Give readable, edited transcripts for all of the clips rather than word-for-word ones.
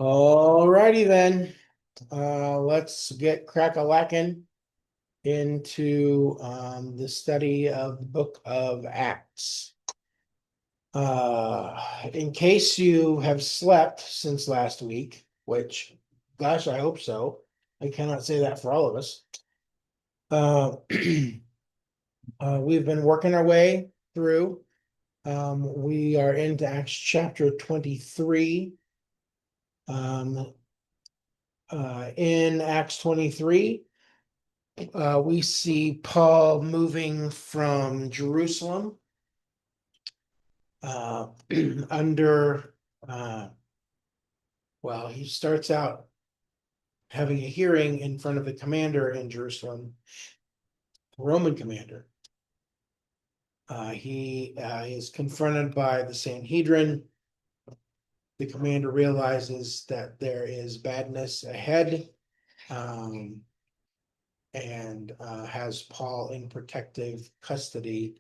All righty then. Let's get crack-a-lackin' into the study of the book of Acts. In case you have slept since last week, which, gosh, I hope so. I cannot say that for all of us. Uh, we've been working our way through. We are into Acts chapter 23. In Acts 23, we see Paul moving from Jerusalem under, he starts out having a hearing in front of the commander in Jerusalem, the Roman commander. He is confronted by the Sanhedrin. The commander realizes that there is badness ahead, and has Paul in protective custody.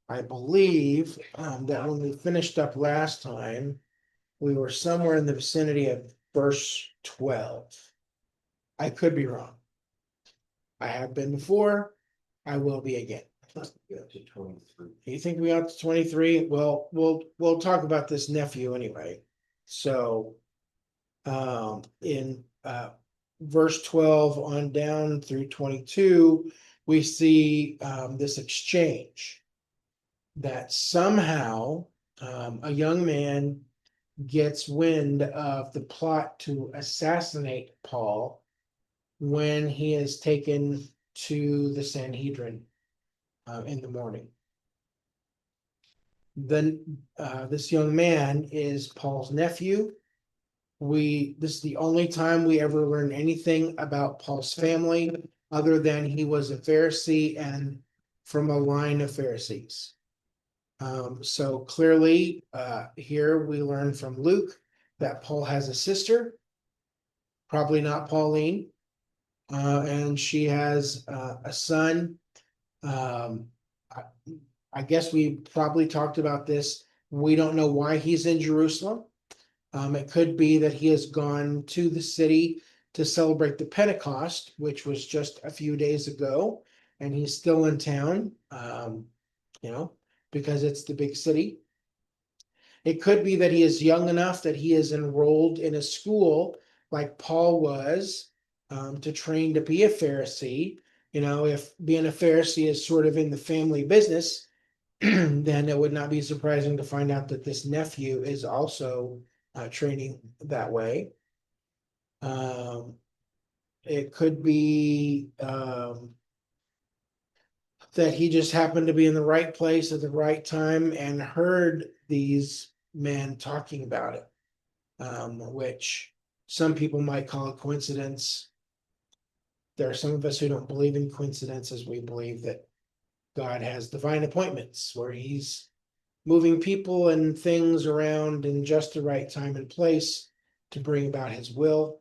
I believe that when we finished up last time, we were somewhere in the vicinity of verse 12. I could be wrong. I have been before. I will be again. To 23. You think we got to 23? Well, we'll talk about this nephew anyway. So, in verse 12 on down through 22, we see this exchange that somehow a young man gets wind of the plot to assassinate Paul when he is taken to the Sanhedrin in the morning. Then this young man is Paul's nephew. This is the only time we ever learn anything about Paul's family, other than he was a Pharisee and from a line of Pharisees. So clearly, here we learn from Luke that Paul has a sister, probably not Pauline, and she has a son. I guess we probably talked about this. We don't know why he's in Jerusalem. It could be that he has gone to the city to celebrate the Pentecost, which was just a few days ago, and he's still in town, because it's the big city. It could be that he is young enough that he is enrolled in a school like Paul was, to train to be a Pharisee. If being a Pharisee is sort of in the family business, then it would not be surprising to find out that this nephew is also training that way. It could be that he just happened to be in the right place at the right time and heard these men talking about it, which some people might call a coincidence. There are some of us who don't believe in coincidences. We believe that God has divine appointments where he's moving people and things around in just the right time and place to bring about his will.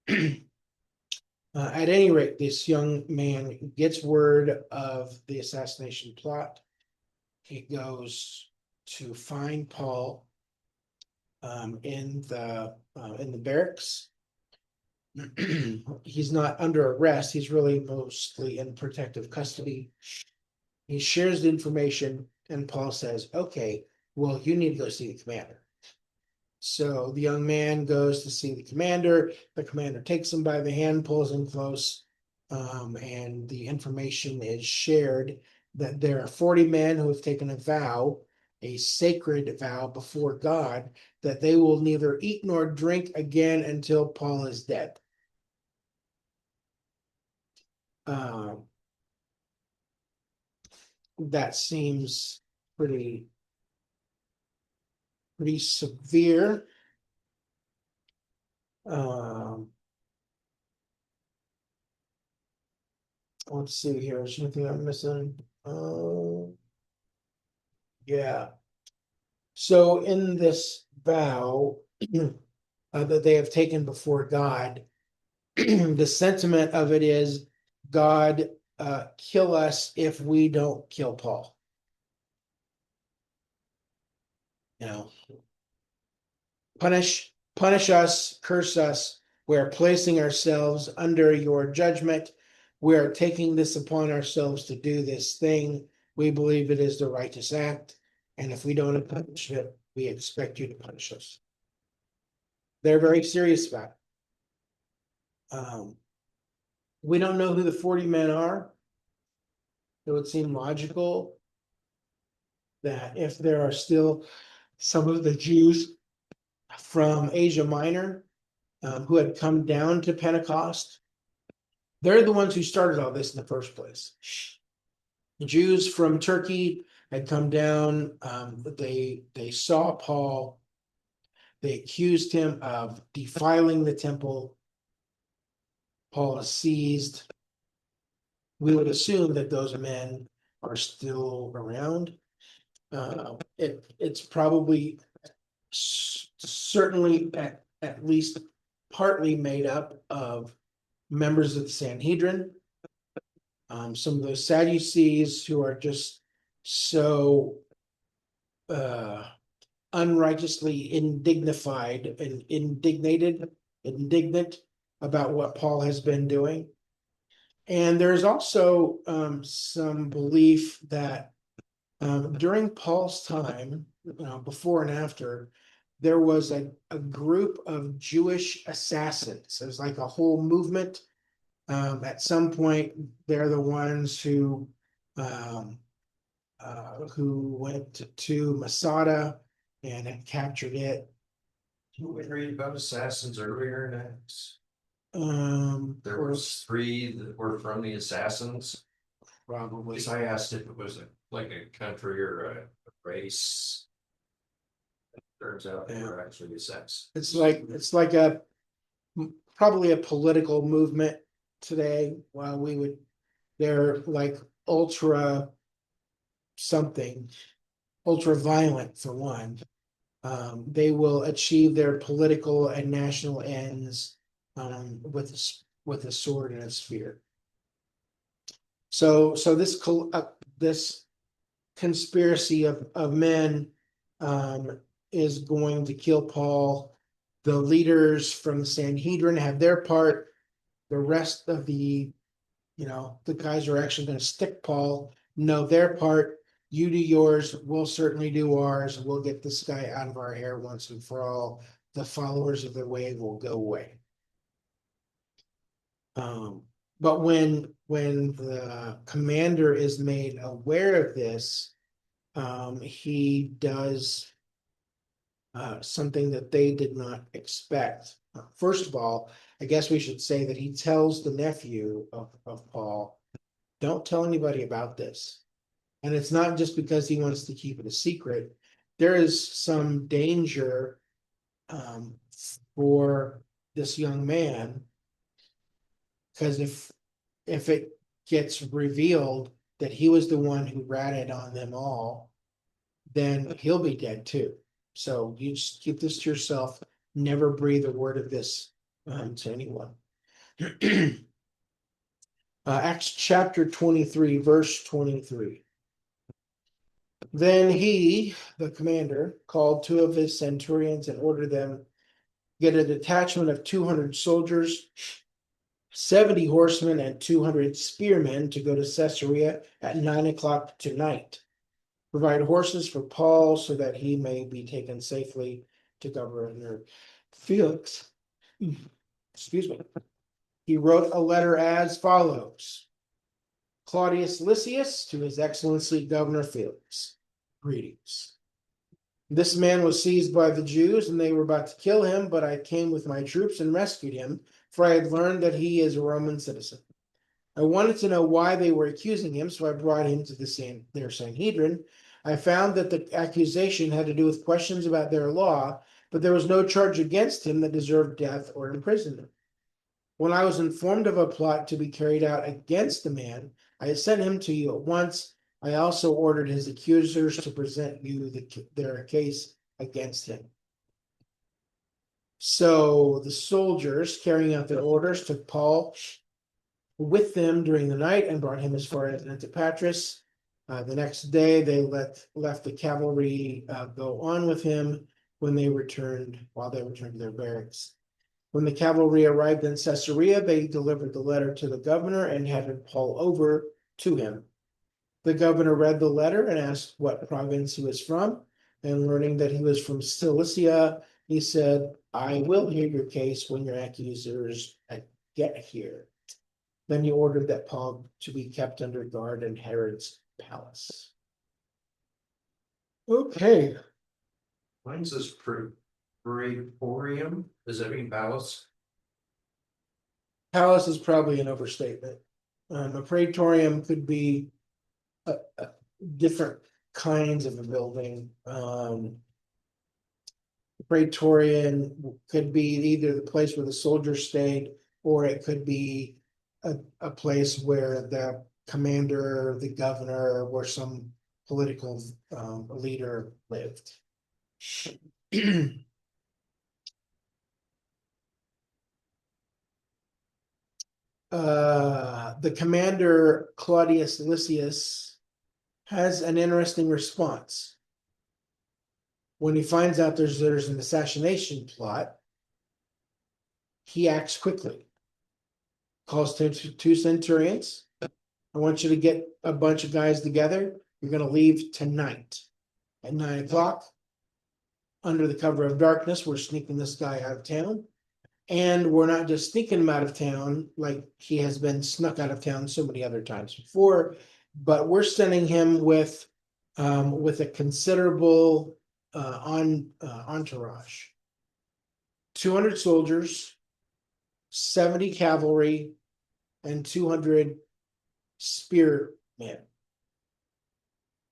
At any rate, this young man gets word of the assassination plot. He goes to find Paul in the barracks. He's not under arrest. He's really mostly in protective custody. He shares the information, and Paul says, "Okay, well, you need to go see the commander." So the young man goes to see the commander. The commander takes him by the hand, pulls him close, and the information is shared that there are 40 men who have taken a vow, a sacred vow before God, that they will neither eat nor drink again until Paul is dead. That seems pretty severe. Let's see here. Is there anything I'm missing? Yeah. So in this vow that they have taken before God, the sentiment of it is, God, kill us if we don't kill Paul. Punish punish us, curse us. We are placing ourselves under your judgment. We are taking this upon ourselves to do this thing. We believe it is the righteous act. And if we don't punish it, we expect you to punish us. They're very serious about it. We don't know who the 40 men are. It would seem logical that if there are still some of the Jews from Asia Minor who had come down to Pentecost, they're the ones who started all this in the first place. The Jews from Turkey had come down. They saw Paul. They accused him of defiling the temple. Paul is seized. We would assume that those men are still around. It's probably certainly at least partly made up of members of the Sanhedrin. Some of those Sadducees who are just so unrighteously indignified and indignant about what Paul has been doing. And there's also some belief that during Paul's time, before and after, there was a group of Jewish assassins. There's like a whole movement. At some point, they're the ones who went to Masada and had captured it. Didn't we read about assassins earlier in Acts? There Or was 3 that were from the assassins. probably. Because I asked if it was like a country or a race. Turns out they were actually assassins. It's like probably a political movement today. While they're like ultra something, ultra violent for one. They will achieve their political and national ends with a sword and a spear. So this conspiracy of men is going to kill Paul. The leaders from the Sanhedrin have their part. The rest of the guys who are actually going to stick Paul know their part. You do yours, we'll certainly do ours. We'll get this guy out of our hair once and for all. The followers of the way will go away. But when the commander is made aware of this, he does something that they did not expect. First of all, I guess we should say that he tells the nephew of Paul, don't tell anybody about this. And it's not just because he wants to keep it a secret. There is some danger for this young man, because if it gets revealed that he was the one who ratted on them all, then he'll be dead too. So you just keep this to yourself. Never breathe a word of this to anyone. Acts chapter 23, verse 23. Then he, the commander, called 2 of his centurions and ordered them get a detachment of 200 soldiers, 70 horsemen, and 200 spearmen to go to Caesarea at 9 o'clock tonight. Provide horses for Paul so that he may be taken safely to Governor Felix. Excuse me. He wrote a letter as follows. Claudius Lysias to His Excellency Governor Felix. Greetings. This man was seized by the Jews and they were about to kill him, but I came with my troops and rescued him, for I had learned that he is a Roman citizen. I wanted to know why they were accusing him, so I brought him to their Sanhedrin. I found that the accusation had to do with questions about their law, but there was no charge against him that deserved death or imprisonment. When I was informed of a plot to be carried out against the man, I sent him to you at once. I also ordered his accusers to present you their case against him. So the soldiers, carrying out their orders, took Paul with them during the night and brought him as far as Antipatris. The next day, they left the cavalry go on with him. while they returned to their barracks. When the cavalry arrived in Caesarea, they delivered the letter to the governor and handed Paul over to him. The governor read the letter and asked what province he was from, and learning that he was from Cilicia, he said, "I will hear your case when your accusers get here." Then he ordered that Paul to be kept under guard in Herod's palace. Okay. Mine says praetorium, does that mean palace? Palace is probably an overstatement. A praetorium could be different kinds of a building. Praetorian could be either the place where the soldiers stayed, or it could be a place where the commander, the governor, or some political leader lived. The commander, Claudius Lysias, has an interesting response. When he finds out there's an assassination plot, he acts quickly. Calls two centurions. "I want you to get a bunch of guys together. You're going to leave tonight at 9 o'clock. Under the cover of darkness, we're sneaking this guy out of town. And we're not just sneaking him out of town like he has been snuck out of town so many other times before, but we're sending him with a considerable entourage. 200 soldiers, 70 cavalry, and 200 spearmen.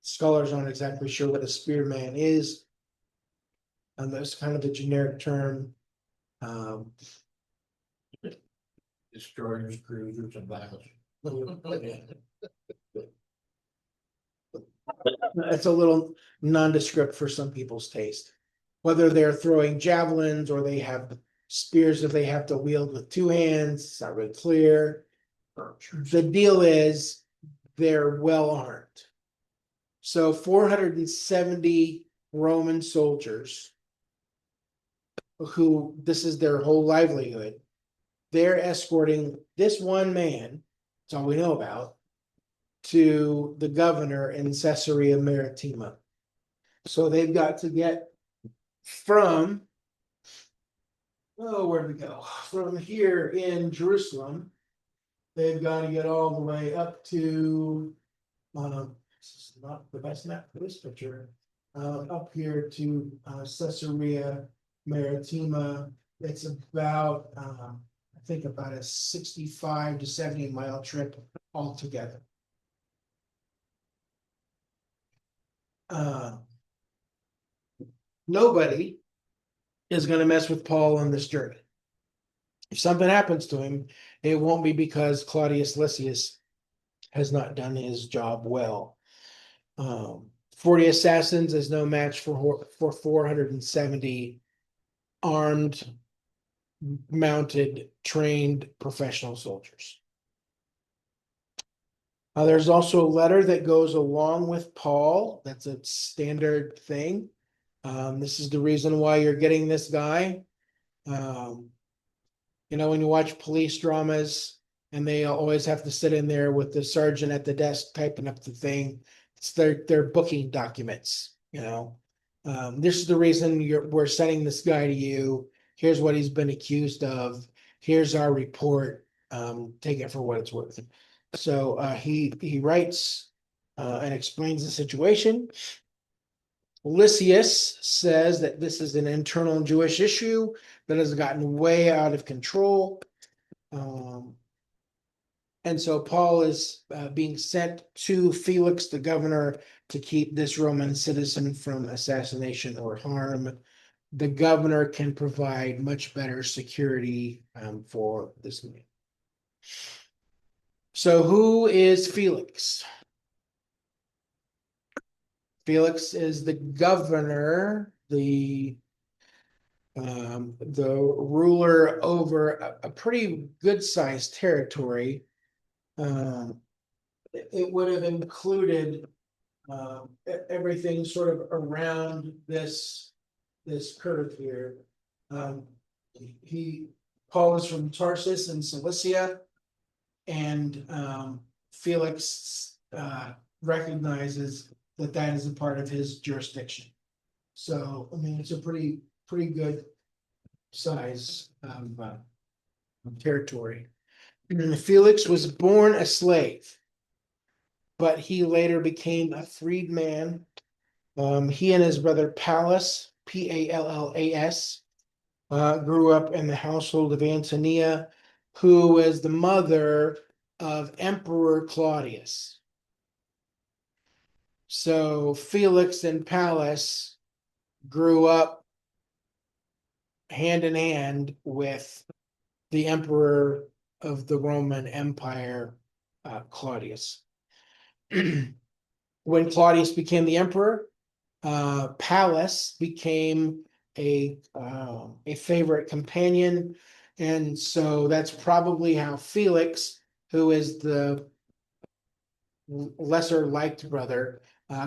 Scholars aren't exactly sure what a spearman is. That's kind of a generic term. Destroyers, cruisers, and battles. It's a little nondescript for some people's taste. Whether they're throwing javelins or they have spears that they have to wield with two hands, it's not really clear. The deal is they're well armed. So 470 Roman soldiers who this is their whole livelihood. They're escorting this one man, that's all we know about, to the governor in Caesarea Maritima. So they've got to get from, where do we go? From here in Jerusalem, they've got to get all the way up to, this is not the best map for this picture, up here to Caesarea Maritima. It's about, I think about a 65 to 70 mile trip altogether. Nobody is going to mess with Paul on this journey. If something happens to him, it won't be because Claudius Lysias has not done his job well. 40 assassins is no match for 470 armed, mounted, trained professional soldiers. There's also a letter that goes along with Paul. That's a standard thing. This is the reason why you're getting this guy. When you watch police dramas and they always have to sit in there with the sergeant at the desk typing up the thing, it's their booking documents. This is the reason we're sending this guy to you. Here's what he's been accused of. Here's our report. Take it for what it's worth. So he writes and explains the situation. Lysias says that this is an internal Jewish issue that has gotten way out of control. And so Paul is being sent to Felix, the governor, to keep this Roman citizen from assassination or harm. The governor can provide much better security for this man. So who is Felix? Felix is the governor, the ruler over a pretty good-sized territory. It would have included everything sort of around this this curve here. Paul is from Tarsus in Cilicia. And Felix recognizes that that is a part of his jurisdiction. So, I mean, it's a pretty good size of territory. And Felix was born a slave, but he later became a freedman. He and his brother Pallas, Pallas, grew up in the household of Antonia, who was the mother of Emperor Claudius. So Felix and Pallas grew up hand in hand with the emperor of the Roman Empire, Claudius. When Claudius became the emperor, Pallas became a favorite companion, and so that's probably how Felix, who is the lesser liked brother,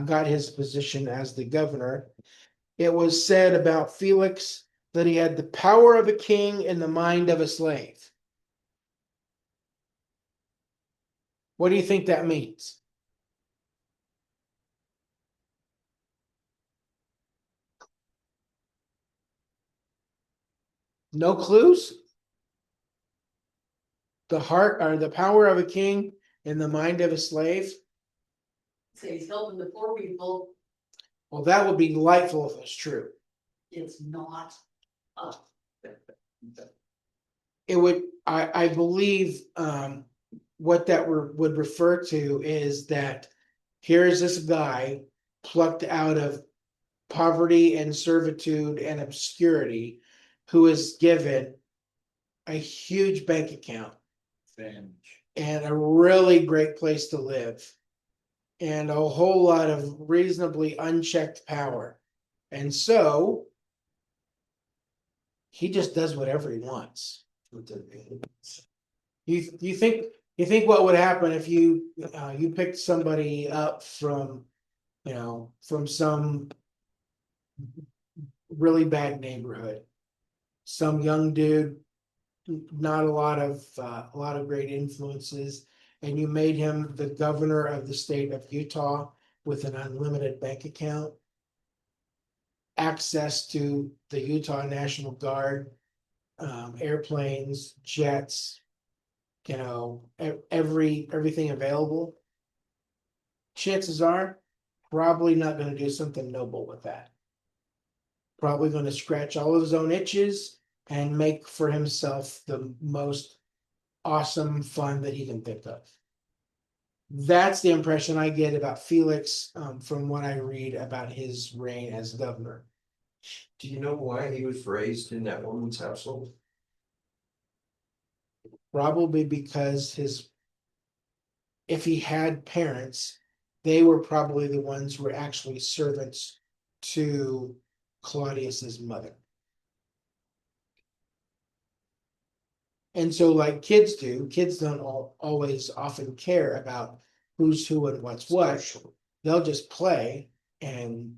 got his position as the governor. It was said about Felix that he had the power of a king and the mind of a slave. What do you think that means? No clues? The heart or the power of a king and the mind of a slave? So he's helping the poor people. Well, that would be delightful if it's true. It's not. It would, I believe, what that would refer to is that here's this guy plucked out of poverty and servitude and obscurity who is given a huge bank account and a really great place to live and a whole lot of reasonably unchecked power. And so he just does whatever he wants. You think what would happen if you picked somebody up from some really bad neighborhood, some young dude, not a lot of great influences, and you made him the governor of the state of Utah with an unlimited bank account, access to the Utah National Guard, airplanes, jets, everything available. Chances are probably not going to do something noble with that. Probably going to scratch all of his own itches and make for himself the most awesome fun that he can think of. That's the impression I get about Felix from what I read about his reign as governor. Do you know why he was raised in that woman's household? Probably because if he had parents, they were probably the ones who were actually servants to Claudius's mother. And so like kids don't always often care about who's who and what's what. They'll just play and,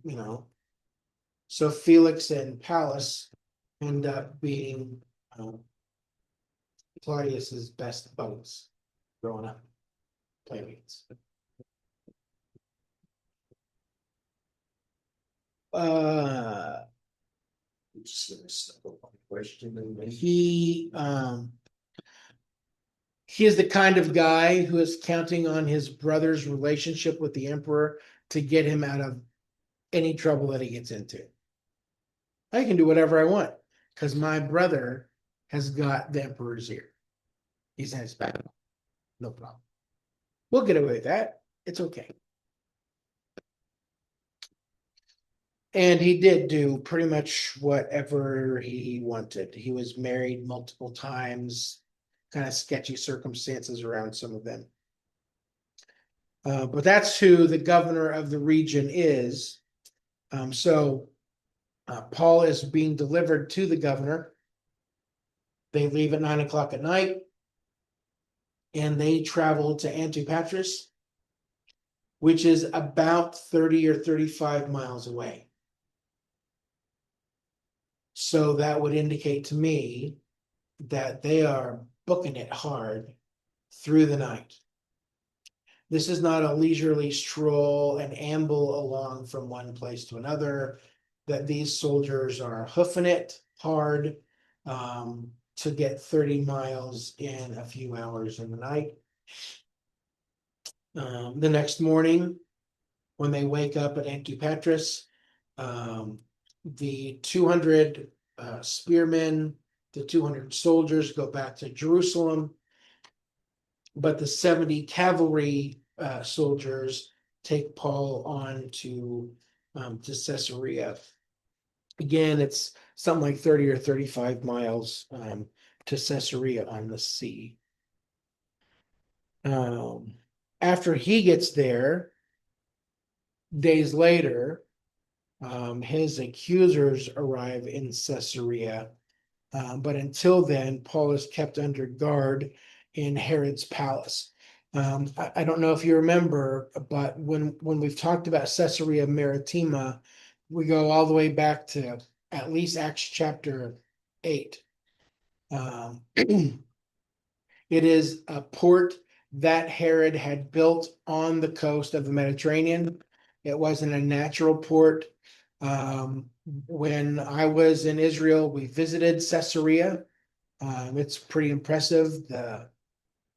so Felix and Pallas end up being Claudius's best buddies growing up, playmates. He is the kind of guy who is counting on his brother's relationship with the emperor to get him out of any trouble that he gets into. I can do whatever I want because my brother has got the emperor's ear. He's in his back. No problem. We'll get away with that. It's okay. And he did do pretty much whatever he wanted. He was married multiple times, kind of sketchy circumstances around some of them. But that's who the governor of the region is. So Paul is being delivered to the governor. They leave at 9 o'clock at night. And they travel to Antipatris, which is about 30 or 35 miles away. So that would indicate to me that they are booking it hard through the night. This is not a leisurely stroll and amble along from one place to another, that these soldiers are hoofing it hard to get 30 miles in a few hours in the night. The next morning, when they wake up at Antipatris, the 200 spearmen, the 200 soldiers go back to Jerusalem, but the 70 cavalry soldiers take Paul on to Caesarea. Again, it's something like 30 or 35 miles to Caesarea on the sea. After he gets there, days later, his accusers arrive in Caesarea. But until then, Paul is kept under guard in Herod's palace. I don't know if you remember, but when we've talked about Caesarea Maritima, we go all the way back to at least Acts chapter 8. It is a port that Herod had built on the coast of the Mediterranean. It wasn't a natural port. When I was in Israel, we visited Caesarea. It's pretty impressive. The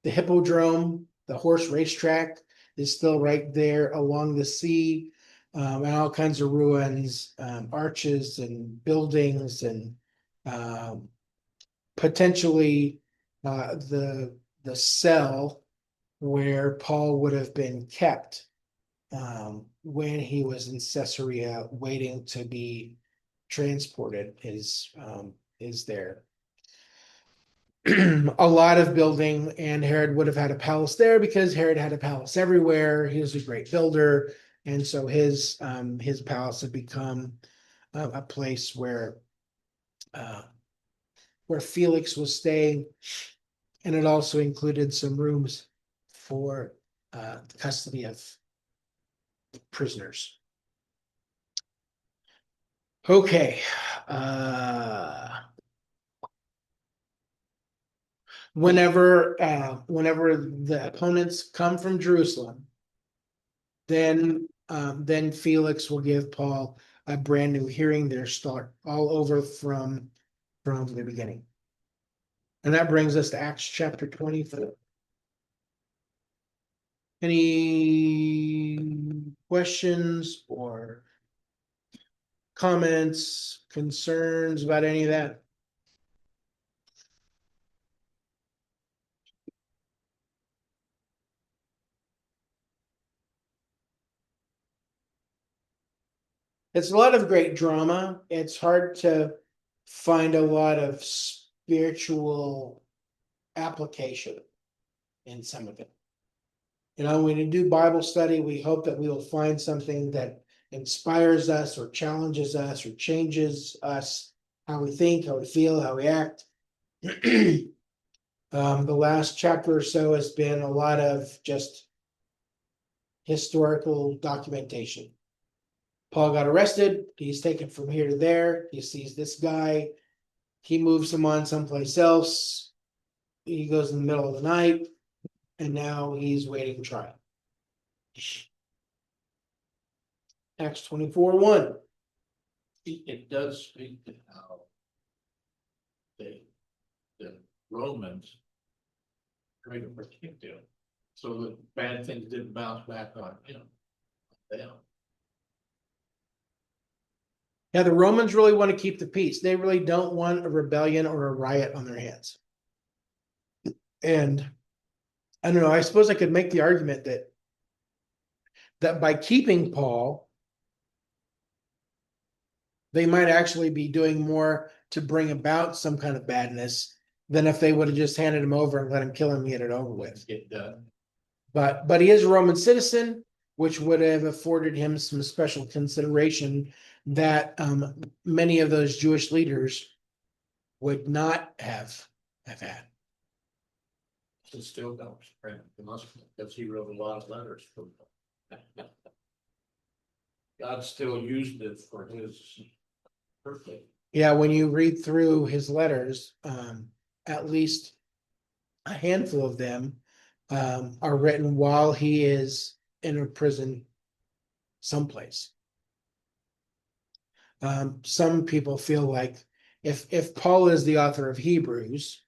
hippodrome, the horse racetrack is still right there along the sea, and all kinds of ruins, arches and buildings, and potentially the cell where Paul would have been kept when he was in Caesarea waiting to be transported is there. A lot of building, and Herod would have had a palace there because Herod had a palace everywhere. He was a great builder, and so his palace had become a place where Felix was staying, and it also included some rooms for the custody of prisoners. Okay. Whenever the opponents come from Jerusalem, then Felix will give Paul a brand new hearing. They're start all over from the beginning. And that brings us to Acts chapter 24. Any questions or comments, concerns about any of that? It's a lot of great drama. It's hard to find a lot of spiritual application in some of it. You know, when you do Bible study, we hope that we will find something that inspires us or challenges us or changes us, how we think, how we feel, how we act. The last chapter or so has been a lot of just historical documentation. Paul got arrested. He's taken from here to there. He sees this guy. He moves him on someplace else. He goes in the middle of the night, and now he's waiting trial. Acts 24:1. It does speak to how the Romans tried to protect him, so that bad things didn't bounce back on him. Them. Yeah, the Romans really want to keep the peace. They really don't want a rebellion or a riot on their hands. And I don't know, I suppose I could make the argument that by keeping Paul, they might actually be doing more to bring about some kind of badness than if they would have just handed him over and let him kill him and get it over with. Get done. But he is a Roman citizen, which would have afforded him some special consideration that many of those Jewish leaders would not have had. It still don't, because he wrote a lot of letters for them. God still used it for his purpose. Yeah, when you read through his letters, at least a handful of them are written while he is in a prison someplace. Some people feel like if Paul is the author of Hebrews,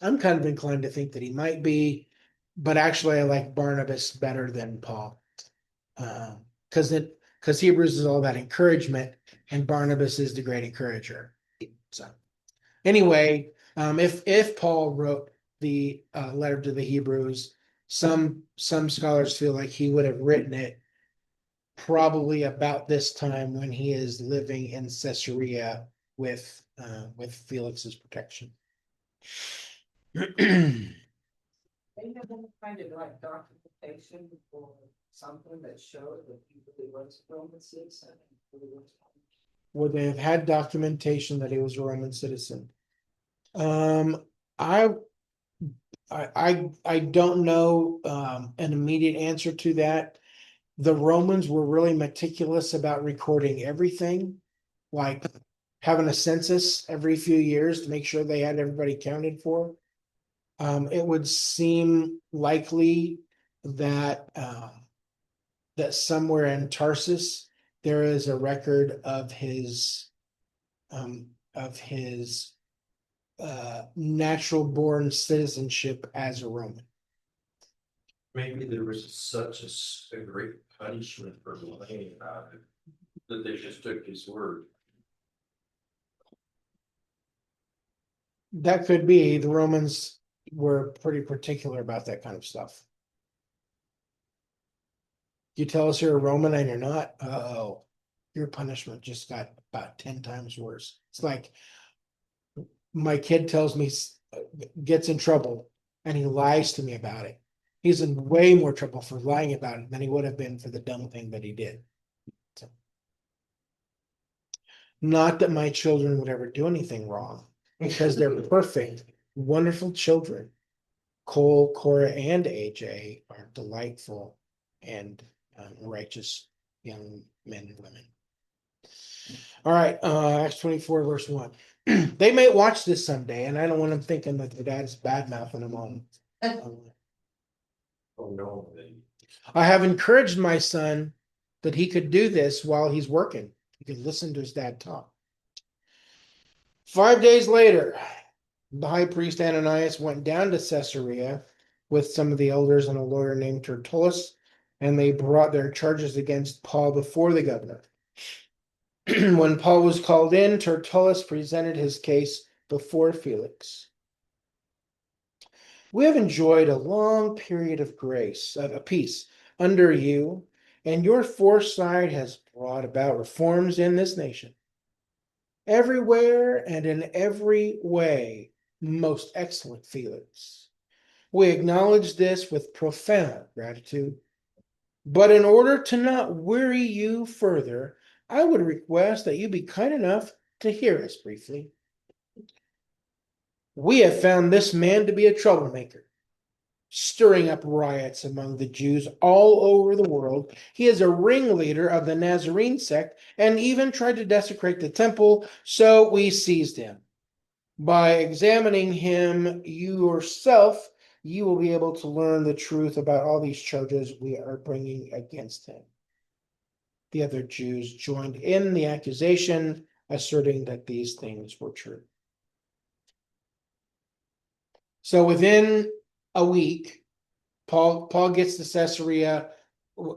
I'm kind of inclined to think that he might be, but actually I like Barnabas better than Paul. Because Hebrews is all that encouragement, and Barnabas is the great encourager. So anyway, if Paul wrote the letter to the Hebrews, some scholars feel like he would have written it probably about this time when he is living in Caesarea with Felix's protection. They have any kind of like documentation or something that showed that he really was a Roman citizen. Would they have had documentation that he was a Roman citizen? Um, I I don't know an immediate answer to that. The Romans were really meticulous about recording everything, like having a census every few years to make sure they had everybody counted for. It would seem likely that that somewhere in Tarsus there is a record of his natural born citizenship as a Roman. Maybe there was a great punishment for lying about it, that they just took his word. That could be. The Romans were pretty particular about that kind of stuff. You tell us you're a Roman and you're not, oh, your punishment just got about 10 times worse. It's like my kid tells me, gets in trouble, and he lies to me about it. He's in way more trouble for lying about it than he would have been for the dumb thing that he did. So, not that my children would ever do anything wrong, because they're perfect, wonderful children. Cole, Cora, and AJ are delightful and righteous young men and women. All right, Acts 24, verse 1. They may watch this someday, and I don't want them thinking that their dad's bad mouthing them on. Oh, no, I have encouraged my son that he could do this while he's working. He could listen to his dad talk. 5 days later, the high priest Ananias went down to Caesarea with some of the elders and a lawyer named Tertullus, and they brought their charges against Paul before the governor. When Paul was called in, Tertullus presented his case before Felix. We have enjoyed a long period of grace, of peace under you, and your foresight has brought about reforms in this nation. Everywhere and in every way, most excellent Felix. We acknowledge this with profound gratitude. But in order to not weary you further, I would request that you be kind enough to hear us briefly. We have found this man to be a troublemaker, stirring up riots among the Jews all over the world. He is a ringleader of the Nazarene sect and even tried to desecrate the temple, so we seized him. By examining him yourself, you will be able to learn the truth about all these charges we are bringing against him. The other Jews joined in the accusation, asserting that these things were true. So within a week, Paul gets to Caesarea.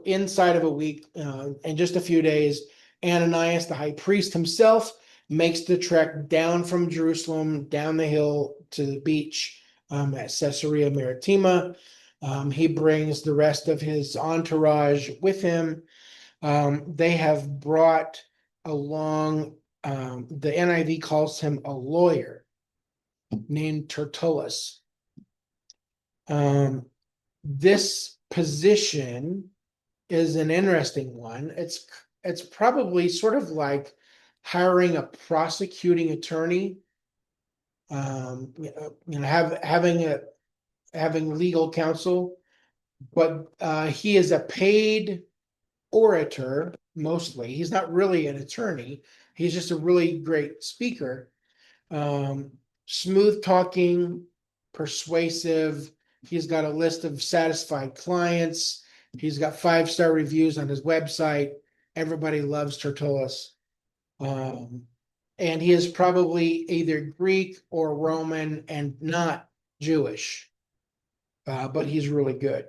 Inside of a week, in just a few days, Ananias, the high priest himself, makes the trek down from Jerusalem, down the hill to the beach at Caesarea Maritima. He brings the rest of his entourage with him. They have brought along, the NIV calls him a lawyer named Tertullus. This position is an interesting one. It's probably sort of like hiring a prosecuting attorney, having legal counsel, but he is a paid orator mostly. He's not really an attorney, He's just a really great speaker. Smooth talking, persuasive. He's got a list of satisfied clients. He's got 5-star reviews on his website. Everybody loves Tertullus. And he is probably either Greek or Roman and not Jewish. But he's really good.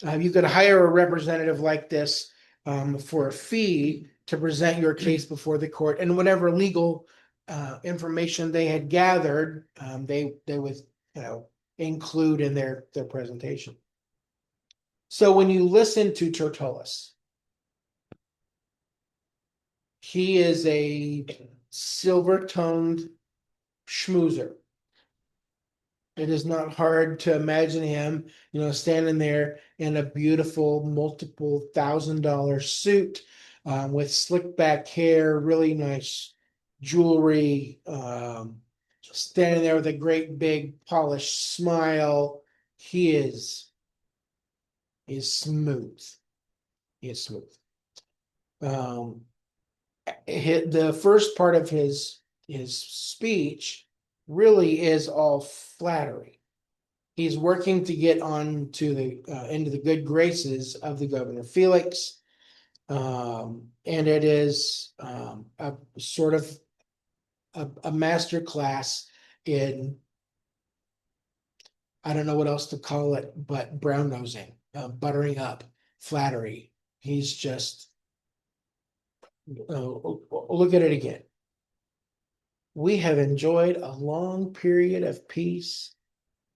You could hire a representative like this for a fee to present your case before the court, and whatever legal information they had gathered, they would include in their presentation. So when you listen to Tertullus, he is a silver-tongued schmoozer. It is not hard to imagine him, standing there in a beautiful, multiple $1,000 suit with slick back hair, really nice jewelry, standing there with a great big polished smile. He is smooth. He is smooth. The first part of his speech really is all flattery. He's working to get on to into the good graces of the Governor Felix, and it is a sort of a master class in, I don't know what else to call it, but brown nosing, buttering up, flattery. He's just look at it again. We have enjoyed a long period of peace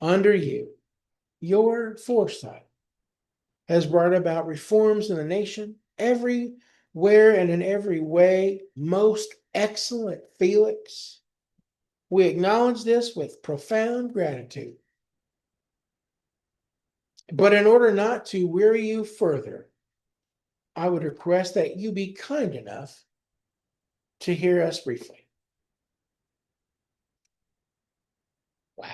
under you. Your foresight has brought about reforms in the nation, everywhere and in every way. Most excellent Felix. We acknowledge this with profound gratitude. But in order not to weary you further, I would request that you be kind enough to hear us briefly. Wow.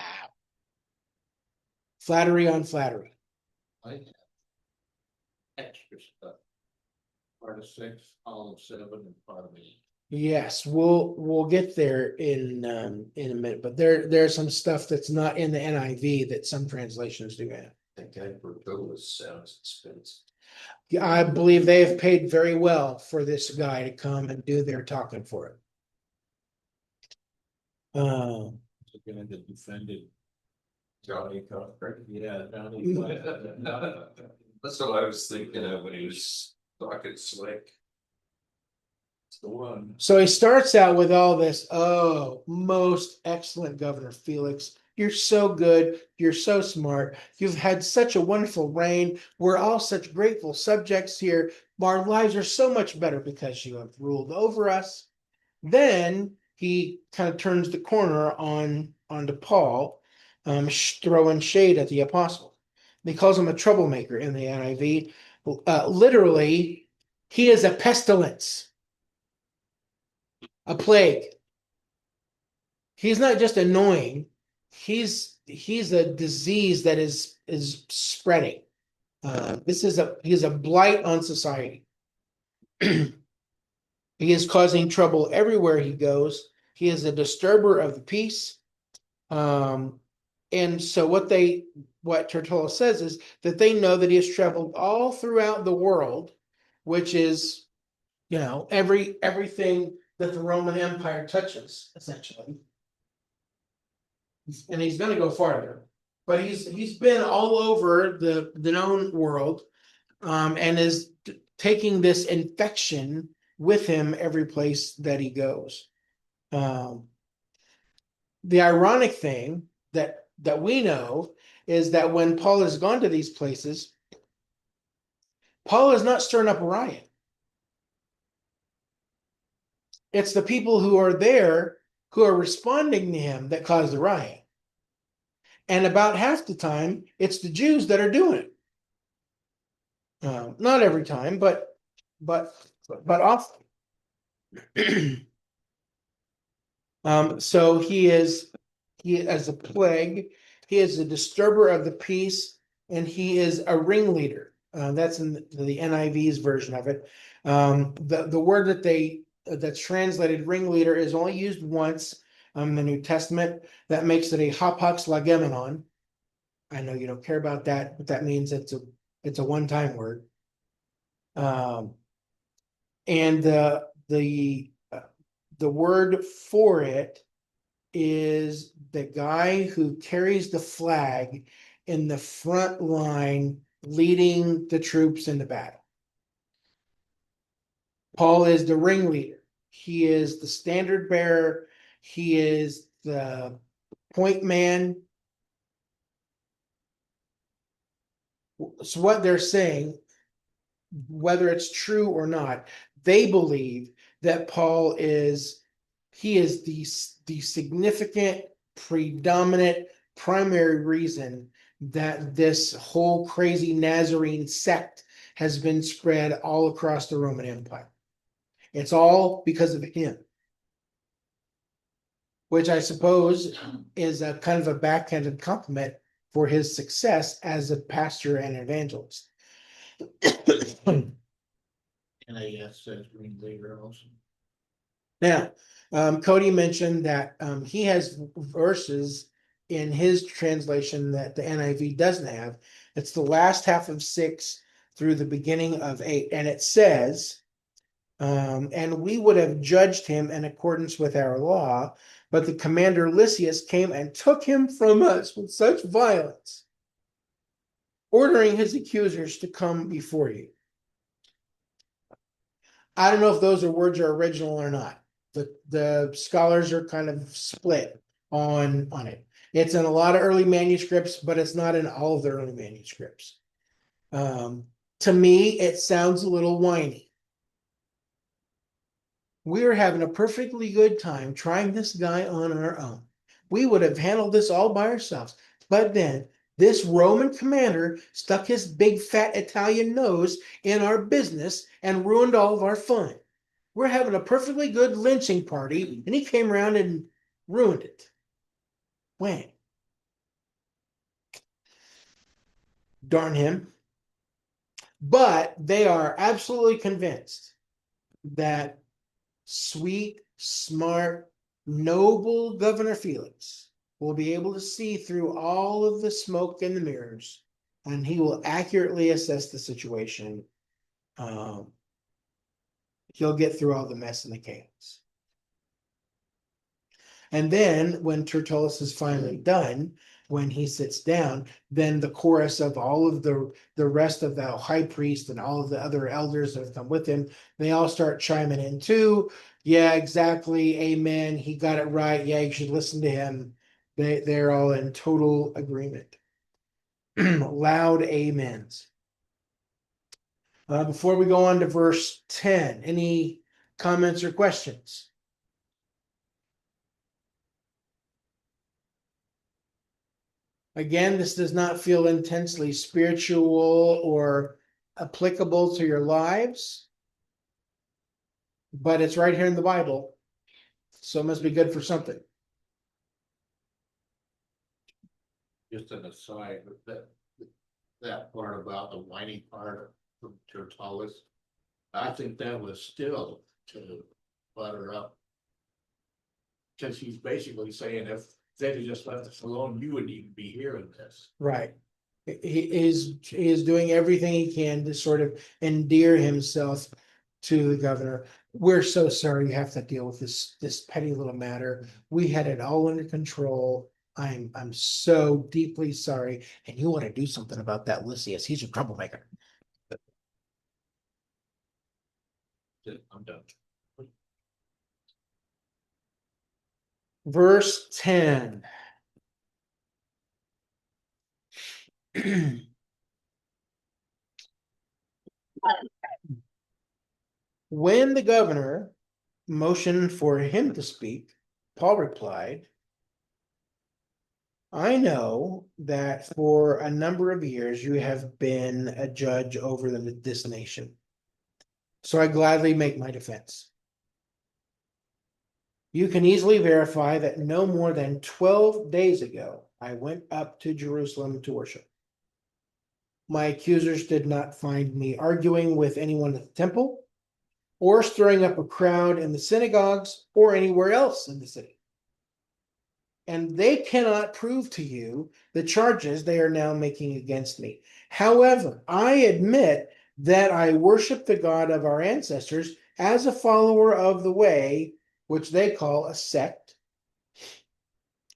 Flattery on flattery. I have extra stuff. Part of 6, all of 7, and part of 8. Yes, we'll get there in a minute, but there's some stuff that's not in the NIV that some translations do have. That guy Tertullus sounds expensive. Yeah, I believe they have paid very well for this guy to come and do their talking for it. The guy that defended. Johnny Cochran. Yeah, Johnny. That's what I was thinking of when he was talking slick. It's the one. So he starts out with all this, oh, most excellent Governor Felix. You're so good. You're so smart. You've had such a wonderful reign. We're all such grateful subjects here. Our lives are so much better because you have ruled over us. Then he kind of turns the corner onto Paul, throwing shade at the apostle. He calls him a troublemaker in the NIV. Literally, he is a pestilence, a plague. He's not just annoying. He's a disease that is spreading. He is a blight on society. He is causing trouble everywhere he goes. He is a disturber of the peace. And so what Tertullus says is that they know that he has traveled all throughout the world, which is, everything that the Roman Empire touches, essentially. And he's going to go farther, but he's been all over the known world, and is taking this infection with him every place that he goes. The ironic thing that we know is that when Paul has gone to these places, Paul is not stirring up a riot. It's the people who are there who are responding to him that cause the riot. And about half the time, it's the Jews that are doing it. Not every time, but often. So he is a plague. He is a disturber of the peace, and he is a ringleader. That's in the NIV's version of it. The word that they that's translated ringleader is only used once in the New Testament. That makes it a hapax legomenon. I know you don't care about that, but that means it's a one-time word. And the word for it is the guy who carries the flag in the front line, leading the troops into battle. Paul is the ringleader. He is the standard bearer. He is the point man. So what they're saying, whether it's true or not, they believe that Paul is the significant, predominant, primary reason that this whole crazy Nazarene sect has been spread all across the Roman Empire. It's all because of him, which I suppose is a kind of a backhanded compliment for his success as a pastor and evangelist. NAS says ringleader also. Now, Cody mentioned that he has verses in his translation that the NIV doesn't have. It's the last half of 6 through the beginning of 8, and it says, and we would have judged him in accordance with our law, but the commander Lysias came and took him from us with such violence, ordering his accusers to come before you. I don't know if those words are original or not. The scholars are kind of split on it. It's in a lot of early manuscripts, but it's not in all of the early manuscripts. To me, it sounds a little whiny. We're having a perfectly good time trying this guy on our own. We would have handled this all by ourselves. But then this Roman commander stuck his big fat Italian nose in our business and ruined all of our fun. We're having a perfectly good lynching party, and he came around and ruined it. When? Darn him. But they are absolutely convinced that sweet, smart, noble Governor Felix will be able to see through all of the smoke and the mirrors, and he will accurately assess the situation. He'll get through all the mess and the chaos. And then when Tertullus is finally done, when he sits down, then the chorus of all of the rest of the high priest and all of the other elders that have come with him, they all start chiming in too. Yeah, exactly. Amen. He got it right. Yeah, you should listen to him. They're all in total agreement. Loud amens. Before we go on to verse 10, any comments or questions? Again, this does not feel intensely spiritual or applicable to your lives, but it's right here in the Bible, so it must be good for something. Just an aside, that part about the whiny part from Tertullus, I think that was still to butter up. Because he's basically saying if they'd have just left us alone, you wouldn't even be hearing this. Right. He is doing everything he can to sort of endear himself to the governor. We're so sorry you have to deal with this petty little matter. We had it all under control. I'm so deeply sorry, and you want to do something about that Lysias. He's a troublemaker. I'm done. Verse 10. When the governor motioned for him to speak, Paul replied, I know that for a number of years you have been a judge over this nation, so I gladly make my defense. You can easily verify that no more than 12 days ago, I went up to Jerusalem to worship. My accusers did not find me arguing with anyone at the temple. or stirring up a crowd in the synagogues or anywhere else in the city. And they cannot prove to you the charges they are now making against me. However, I admit that I worship the God of our ancestors as a follower of the way, which they call a sect.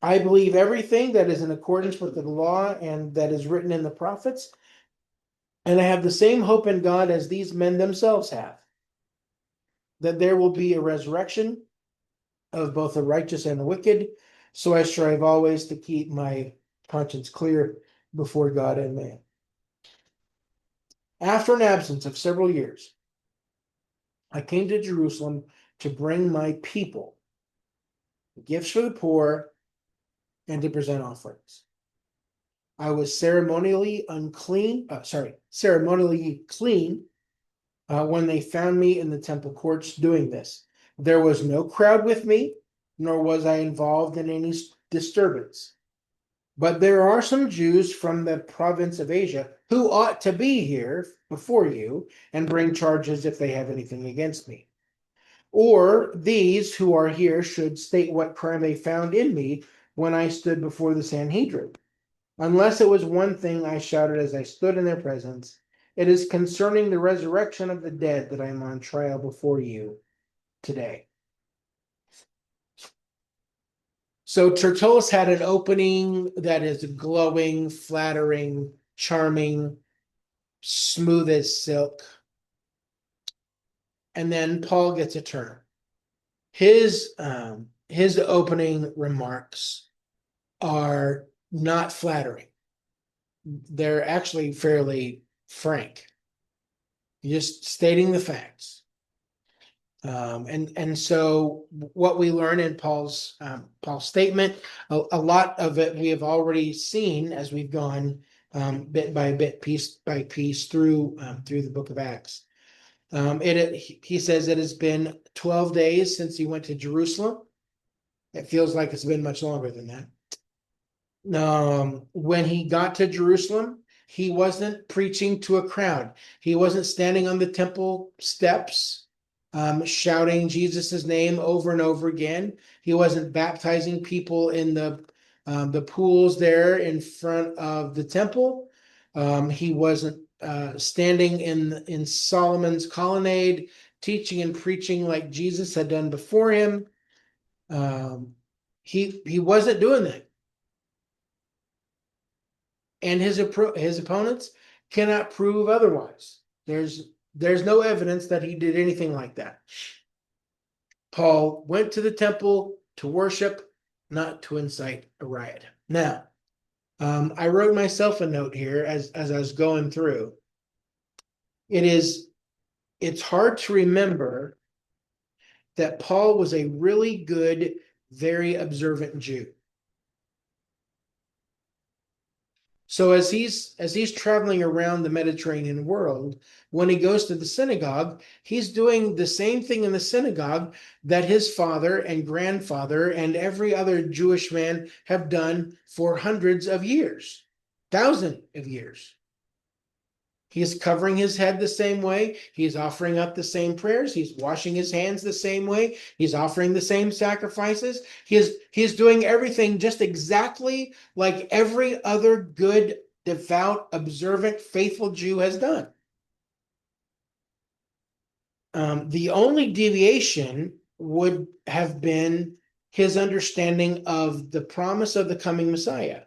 I believe everything that is in accordance with the law and that is written in the prophets. And I have the same hope in God as these men themselves have, that there will be a resurrection of both the righteous and the wicked. So I strive always to keep my conscience clear before God and man. After an absence of several years, I came to Jerusalem to bring my people gifts for the poor and to present offerings. I was ceremonially clean when they found me in the temple courts doing this. There was no crowd with me, nor was I involved in any disturbance. But there are some Jews from the province of Asia who ought to be here before you and bring charges if they have anything against me. Or these who are here should state what crime they found in me when I stood before the Sanhedrin. Unless it was one thing I shouted as I stood in their presence, it is concerning the resurrection of the dead that I am on trial before you today. So Tertullus had an opening that is glowing, flattering, charming, smooth as silk. And then Paul gets a turn. His opening remarks are not flattering. They're actually fairly frank, just stating the facts. And so what we learn in Paul's statement, a lot of it we have already seen as we've gone bit by bit, piece by piece through the book of Acts. He says it has been 12 days since he went to Jerusalem. It feels like it's been much longer than that. When he got to Jerusalem, he wasn't preaching to a crowd. He wasn't standing on the temple steps shouting Jesus's name over and over again. He wasn't baptizing people in the pools there in front of the temple. He wasn't standing in Solomon's colonnade, teaching and preaching like Jesus had done before him. He wasn't doing that. And his opponents cannot prove otherwise. There's no evidence that he did anything like that. Paul went to the temple to worship, not to incite a riot. Now, I wrote myself a note here as I was going through. It's hard to remember that Paul was a really good, very observant Jew. So as he's traveling around the Mediterranean world, when he goes to the synagogue, he's doing the same thing in the synagogue that his father and grandfather and every other Jewish man have done for hundreds of years, thousands of years. He's covering his head the same way. He's offering up the same prayers. He's washing his hands the same way. He's offering the same sacrifices. He's doing everything just exactly like every other good, devout, observant, faithful Jew has done. The only deviation would have been his understanding of the promise of the coming Messiah.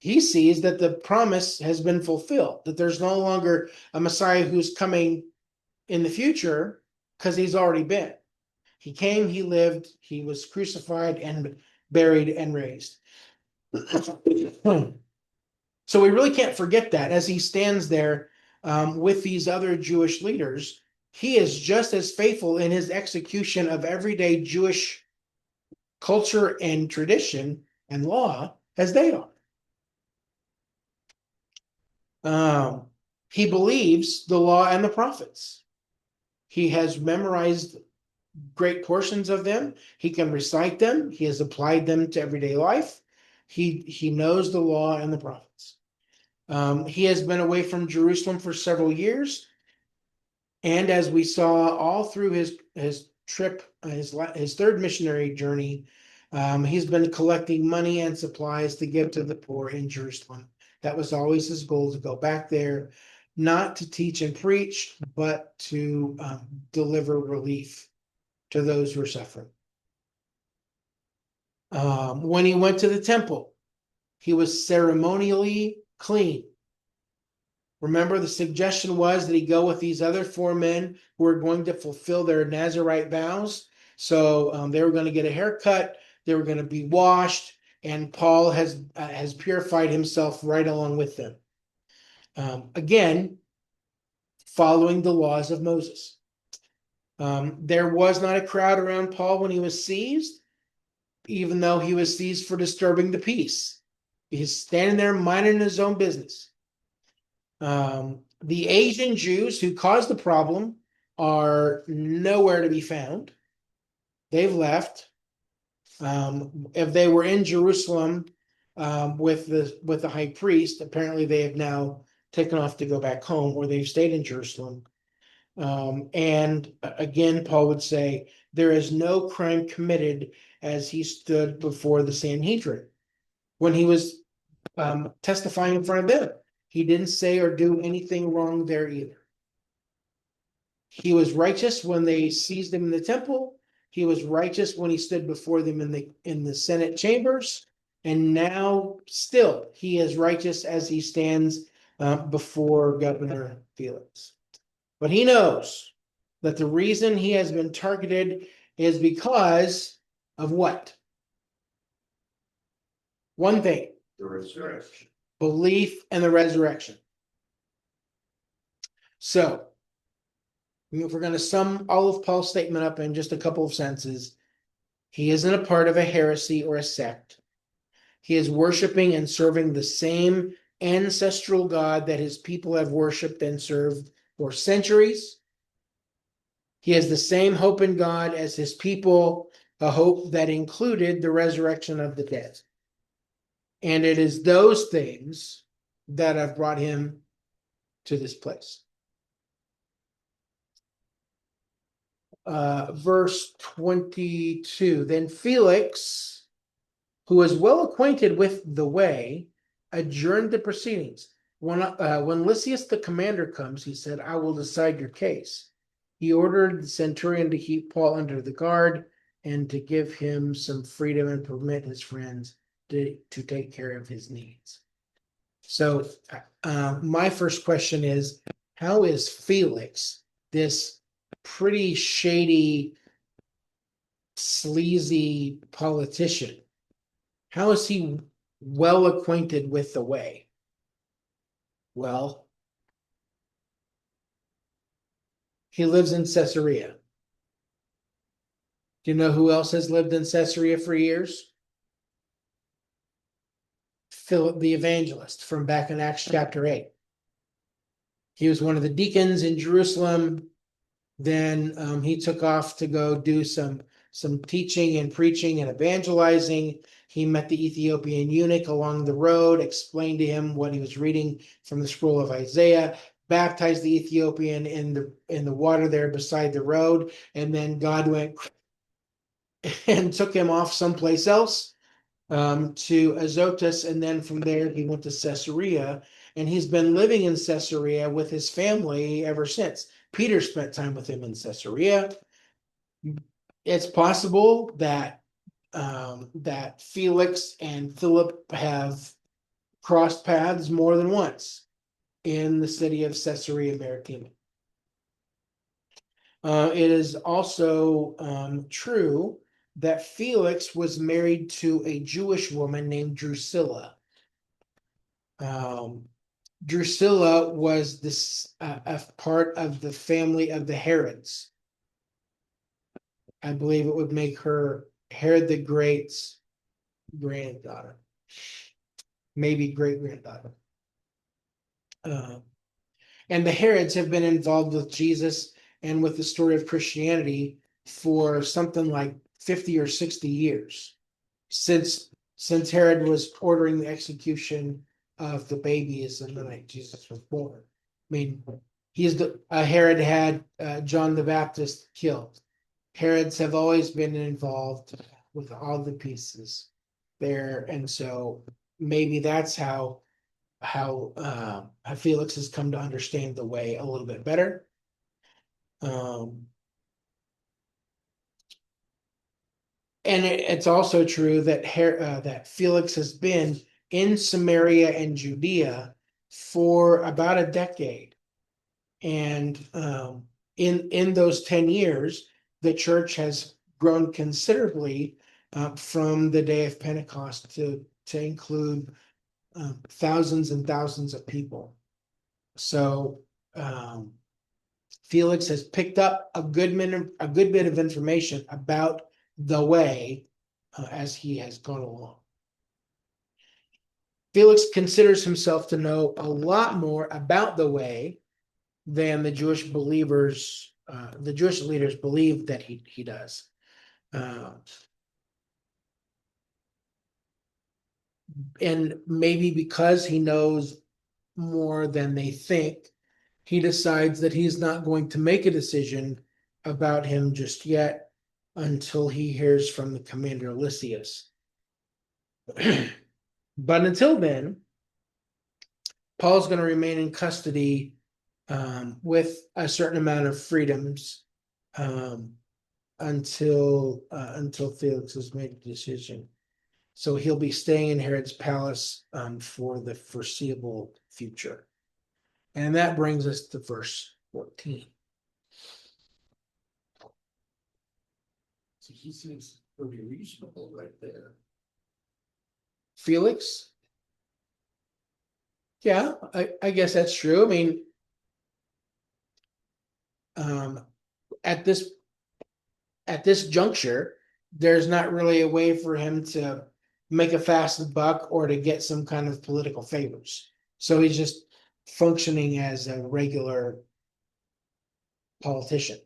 He sees that the promise has been fulfilled, that there's no longer a Messiah who's coming in the future because he's already been. He came, he lived, he was crucified and buried and raised. So we really can't forget that as he stands there with these other Jewish leaders. He is just as faithful in his execution of everyday Jewish culture and tradition and law as they are. He believes the law and the prophets. He has memorized great portions of them. He can recite them. He has applied them to everyday life. He knows the law and the prophets. He has been away from Jerusalem for several years. And as we saw all through his trip, his third missionary journey, he's been collecting money and supplies to give to the poor in Jerusalem. That was always his goal, to go back there, not to teach and preach, but to deliver relief to those who are suffering. When he went to the temple, he was ceremonially clean. Remember, the suggestion was that he go with these other 4 men who were going to fulfill their Nazirite vows. So they were going to get a haircut, they were going to be washed, and Paul has purified himself right along with them. Again, following the laws of Moses. There was not a crowd around Paul when he was seized, even though he was seized for disturbing the peace. He's standing there minding his own business. The Asian Jews who caused the problem are nowhere to be found. They've left. If they were in Jerusalem with the high priest, apparently they have now taken off to go back home, or they've stayed in Jerusalem. And again, Paul would say there is no crime committed, as he stood before the Sanhedrin when he was testifying in front of them. He didn't say or do anything wrong there either. He was righteous when they seized him in the temple. He was righteous when he stood before them in the Senate chambers. And now still he is righteous as he stands before Governor Felix. But he knows that the reason he has been targeted is because of what? One thing: The resurrection. belief in the resurrection. So, if we're going to sum all of Paul's statement up in just a couple of sentences, he isn't a part of a heresy or a sect. He is worshiping and serving the same ancestral God that his people have worshiped and served for centuries. He has the same hope in God as his people, a hope that included the resurrection of the dead. And it is those things that have brought him to this place. Verse 22, then Felix, who was well acquainted with the way, adjourned the proceedings. When Lysias the commander comes, he said, I will decide your case. He ordered the centurion to keep Paul under the guard and to give him some freedom and permit his friends to take care of his needs. So my first question is, how is Felix, this pretty shady, sleazy politician, how is he well acquainted with the way? Well, he lives in Caesarea. Do you know who else has lived in Caesarea for years? Philip the evangelist from back in Acts chapter 8. He was one of the deacons in Jerusalem. Then he took off to go do some teaching and preaching and evangelizing. He met the Ethiopian eunuch along the road, explained to him what he was reading from the scroll of Isaiah, baptized the Ethiopian in the water there beside the road, and then God went and took him off someplace else to Azotus, and then from there he went to Caesarea, and he's been living in Caesarea with his family ever since. Peter spent time with him in Caesarea. It's possible that that Felix and Philip have crossed paths more than once in the city of Caesarea Maritima. It is also true that Felix was married to a Jewish woman named Drusilla. Drusilla was this a part of the family of the Herods. I believe it would make her Herod the Great's granddaughter, maybe great granddaughter. And the Herods have been involved with Jesus and with the story of Christianity for something like 50 or 60 years, since Herod was ordering the execution of the babies in the night Jesus was born. I mean, Herod had John the Baptist killed. Herods have always been involved with all the pieces there, and so maybe that's how Felix has come to understand the way a little bit better. And it's also true that that Felix has been in Samaria and Judea for about a decade, and in those 10 years, the church has grown considerably from the day of Pentecost to include thousands and thousands of people. So Felix has picked up a good bit of information about the way as he has gone along. Felix considers himself to know a lot more about the way than the Jewish believers, the Jewish leaders believe that he does. And maybe because he knows more than they think, he decides that he's not going to make a decision about him just yet until he hears from the commander Lysias. But until then, Paul's going to remain in custody with a certain amount of freedoms until Felix has made a decision. So he'll be staying in Herod's palace for the foreseeable future. And that brings us to verse 14. So he seems pretty reasonable right there. Felix? Yeah, I guess that's true. I mean, at this juncture, there's not really a way for him to make a fast buck or to get some kind of political favors. So he's just functioning as a regular politician.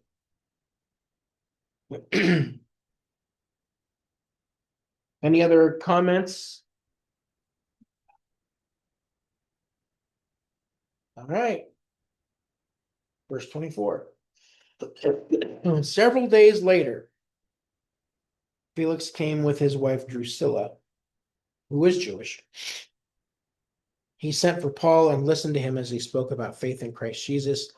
Any other comments? All right. Verse 24. Several days later, Felix came with his wife Drusilla, who was Jewish. He sent for Paul and listened to him as he spoke about faith in Christ Jesus.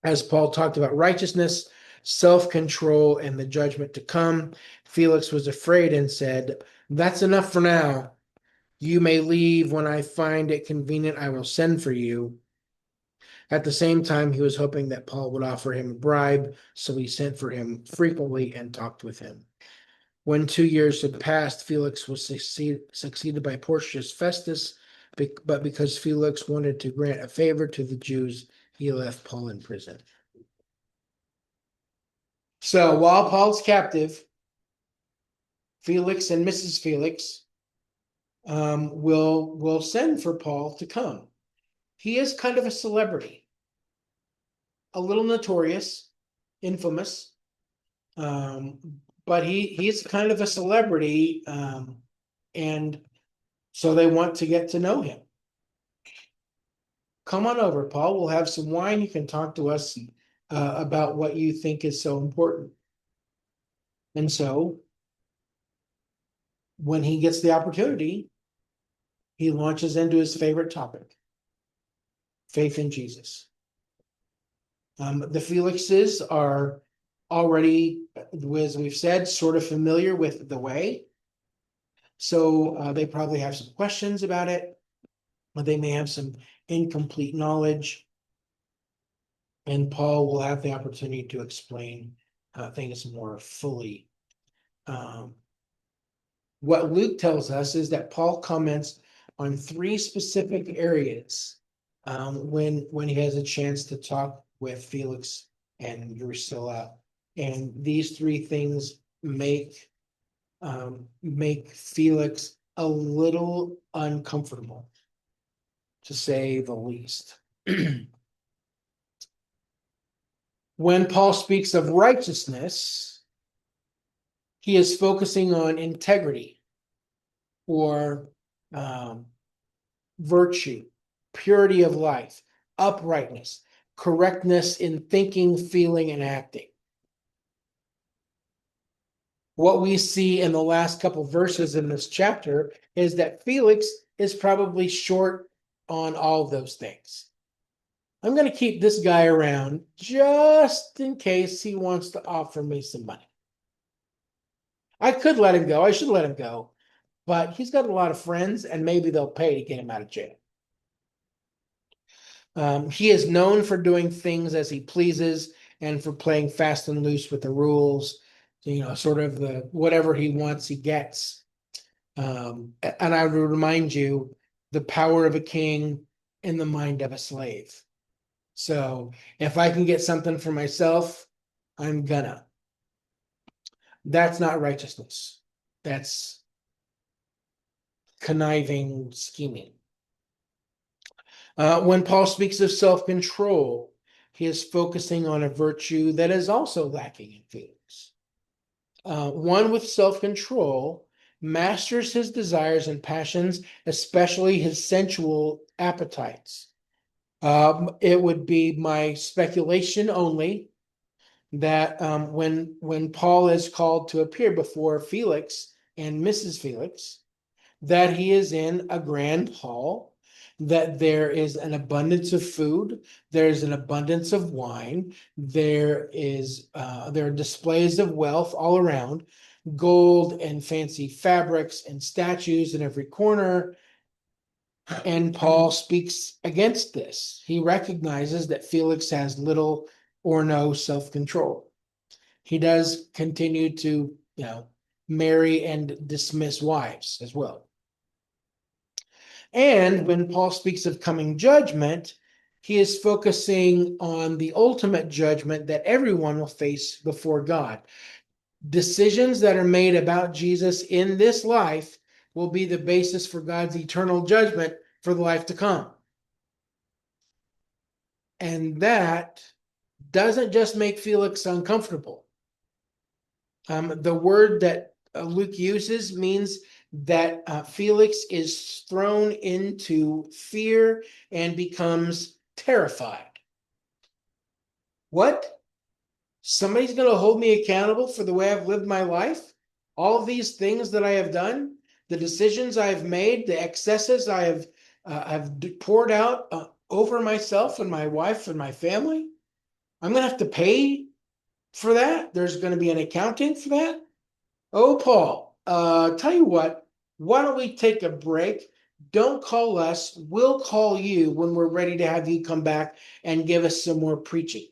As Paul talked about righteousness, self-control, and the judgment to come, Felix was afraid and said, "That's enough for now. You may leave. When I find it convenient, I will send for you." At the same time, he was hoping that Paul would offer him a bribe, so he sent for him frequently and talked with him. When 2 years had passed, Felix was succeeded by Porcius Festus, but because Felix wanted to grant a favor to the Jews, he left Paul in prison. So while Paul's captive, Felix and Mrs. Felix will send for Paul to come. He is kind of a celebrity, a little notorious, infamous, but he's kind of a celebrity, and so they want to get to know him. Come on over, Paul. We'll have some wine. You can talk to us about what you think is so important. And so, when he gets the opportunity, he launches into his favorite topic: faith in Jesus. The Felixes are already, as we've said, sort of familiar with the way. So they probably have some questions about it, but they may have some incomplete knowledge. And Paul will have the opportunity to explain things more fully. What Luke tells us is that Paul comments on 3 specific areas when he has a chance to talk with Felix and Drusilla, and these 3 things make Felix a little uncomfortable, to say the least. When Paul speaks of righteousness, he is focusing on integrity or virtue, purity of life, uprightness, correctness in thinking, feeling, and acting. What we see in the last couple verses in this chapter is that Felix is probably short on all of those things. I'm going to keep this guy around just in case he wants to offer me some money. I could let him go. I should let him go. But he's got a lot of friends, and maybe they'll pay to get him out of jail. He is known for doing things as he pleases and for playing fast and loose with the rules. Sort of the whatever he wants, he gets. And I would remind you, the power of a king in the mind of a slave. So if I can get something for myself, I'm gonna. That's not righteousness. That's conniving, scheming. When Paul speaks of self-control, he is focusing on a virtue that is also lacking in Felix. One with self-control masters his desires and passions, especially his sensual appetites. It would be my speculation only that when Paul is called to appear before Felix and Mrs. Felix, that he is in a grand hall, that there is an abundance of food, there's an abundance of wine, there are displays of wealth all around, gold and fancy fabrics and statues in every corner. And Paul speaks against this. He recognizes that Felix has little or no self-control. He does continue to, marry and dismiss wives as well. And when Paul speaks of coming judgment, he is focusing on the ultimate judgment that everyone will face before God. Decisions that are made about Jesus in this life will be the basis for God's eternal judgment for the life to come. And that doesn't just make Felix uncomfortable. The word that Luke uses means that Felix is thrown into fear and becomes terrified. What? Somebody's going to hold me accountable for the way I've lived my life? All of these things that I have done, the decisions I've made, the excesses I've poured out over myself and my wife and my family? I'm going to have to pay for that? There's going to be an accounting for that? Oh, Paul, tell you what, why don't we take a break? Don't call us. We'll call you when we're ready to have you come back and give us some more preaching.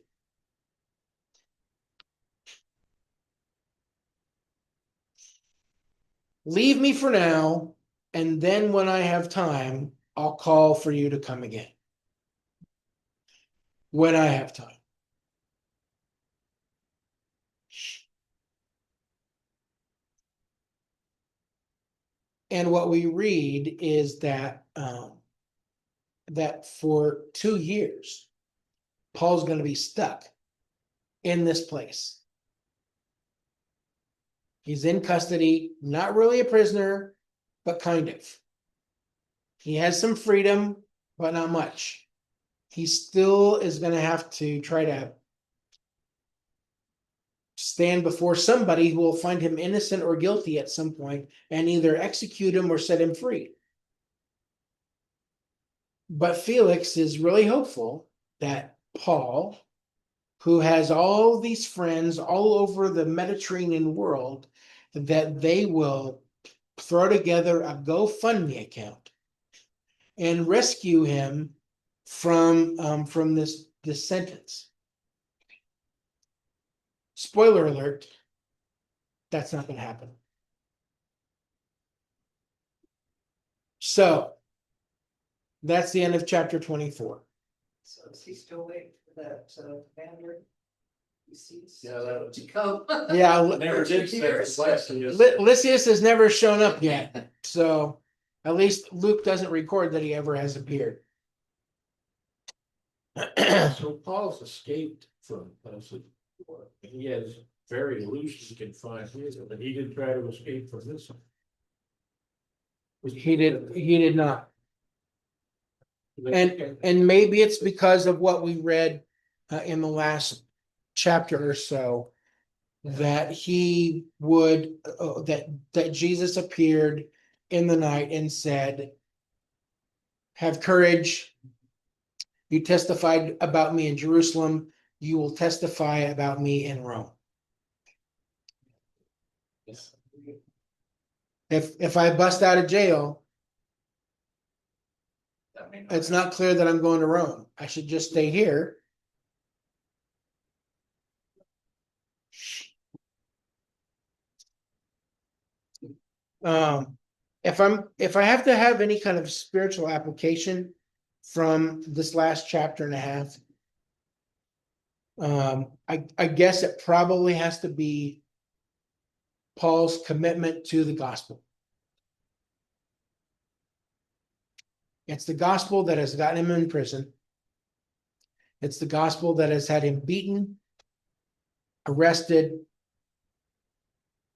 Leave me for now, and then when I have time, I'll call for you to come again. When I have time. And what we read is that that for 2 years, Paul's going to be stuck in this place. He's in custody, not really a prisoner, but kind of. He has some freedom, but not much. He still is going to have to try to stand before somebody who will find him innocent or guilty at some point and either execute him or set him free. But Felix is really hopeful that Paul, who has all these friends all over the Mediterranean world, that they will throw together a GoFundMe account and rescue him from this sentence. Spoiler alert, that's not going to happen. So that's the end of chapter 24. So is he still waiting for that commander? He sees. Yeah, that was- to come. Yeah, Never did say this last year. Lysias has never shown up yet, so at least Luke doesn't record that he ever has appeared. So Paul's escaped from Pleasant. He has very loosely confined here, but he did try to escape from this one. He did not. And maybe it's because of what we read in the last chapter or so, that he would, that Jesus appeared in the night and said, have courage. You testified about me in Jerusalem. You will testify about me in Rome. If I bust out of jail, I mean, it's not clear that I'm going to Rome. I should just stay here. If I have to have any kind of spiritual application from this last chapter and a half, I guess it probably has to be Paul's commitment to the gospel. It's the gospel that has gotten him in prison. It's the gospel that has had him beaten, arrested,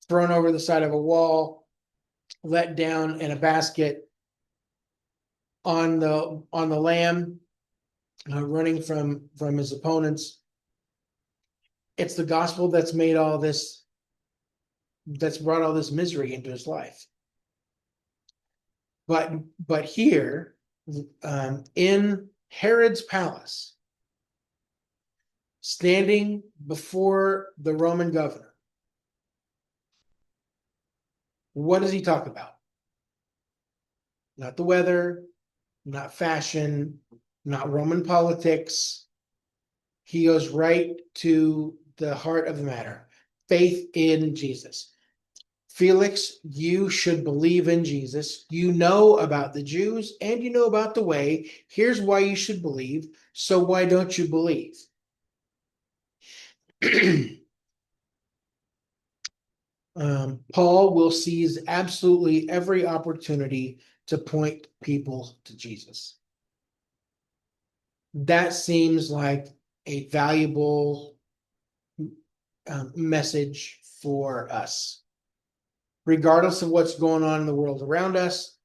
thrown over the side of a wall, let down in a basket on the lam, running from his opponents. It's the gospel that's made all this, that's brought all this misery into his life. But here, in Herod's palace, standing before the Roman governor, what does he talk about? Not the weather, not fashion, not Roman politics. He goes right to the heart of the matter. Faith in Jesus. Felix, you should believe in Jesus. You know about the Jews and you know about the way. Here's why you should believe. So why don't you believe? Paul will seize absolutely every opportunity to point people to Jesus. That seems like a valuable message for us. Regardless of what's going on in the world around us,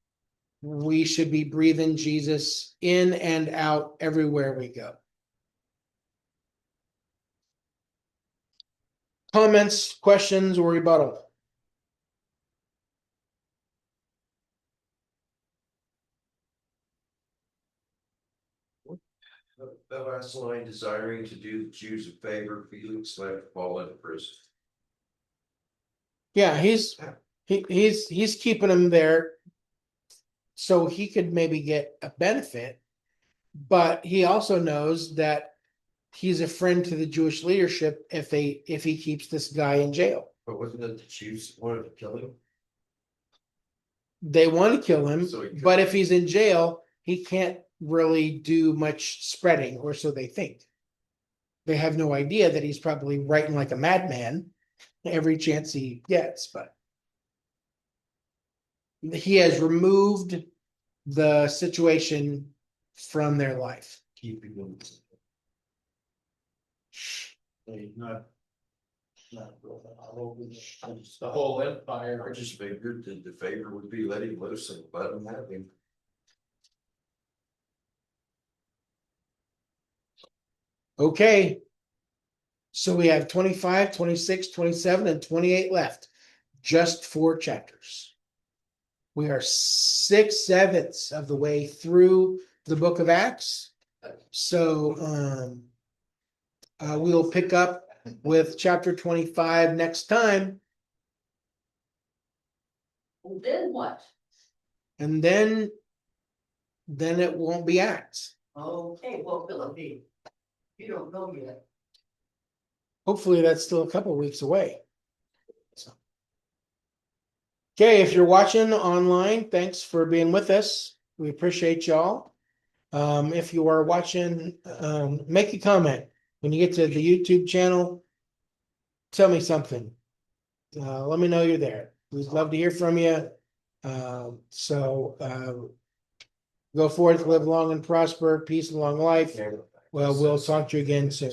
we should be breathing Jesus in and out everywhere we go. Comments, questions, or rebuttal? The last line, desiring to do the Jews a favor, Felix left Paul in prison. Yeah, he's keeping him there so he could maybe get a benefit, but he also knows that he's a friend to the Jewish leadership if he keeps this guy in jail. But wasn't it the Jews that wanted to kill him? They want to kill him, So he could- but if he's in jail, he can't really do much spreading, or so they think. They have no idea that he's probably writing like a madman every chance he gets, but he has removed the situation from their life. Keeping them. not all over the whole empire. I just figured that the favor would be let him loose and let him have him. Okay. So we have 25, 26, 27, and 28 left. Just 4 chapters. We are 6/7 of the way through the book of Acts. So we'll pick up with chapter 25 next time. Well, then what? And then it won't be Acts. Okay, well, Philip, you don't know yet. Hopefully that's still a couple weeks away. So. Okay, if you're watching online, thanks for being with us. We appreciate y'all. If you are watching, make a comment. When you get to the YouTube channel, tell me something. Let me know you're there. We'd love to hear from you. Go forth, live long and prosper, peace and long life. Well, we'll talk to you again soon.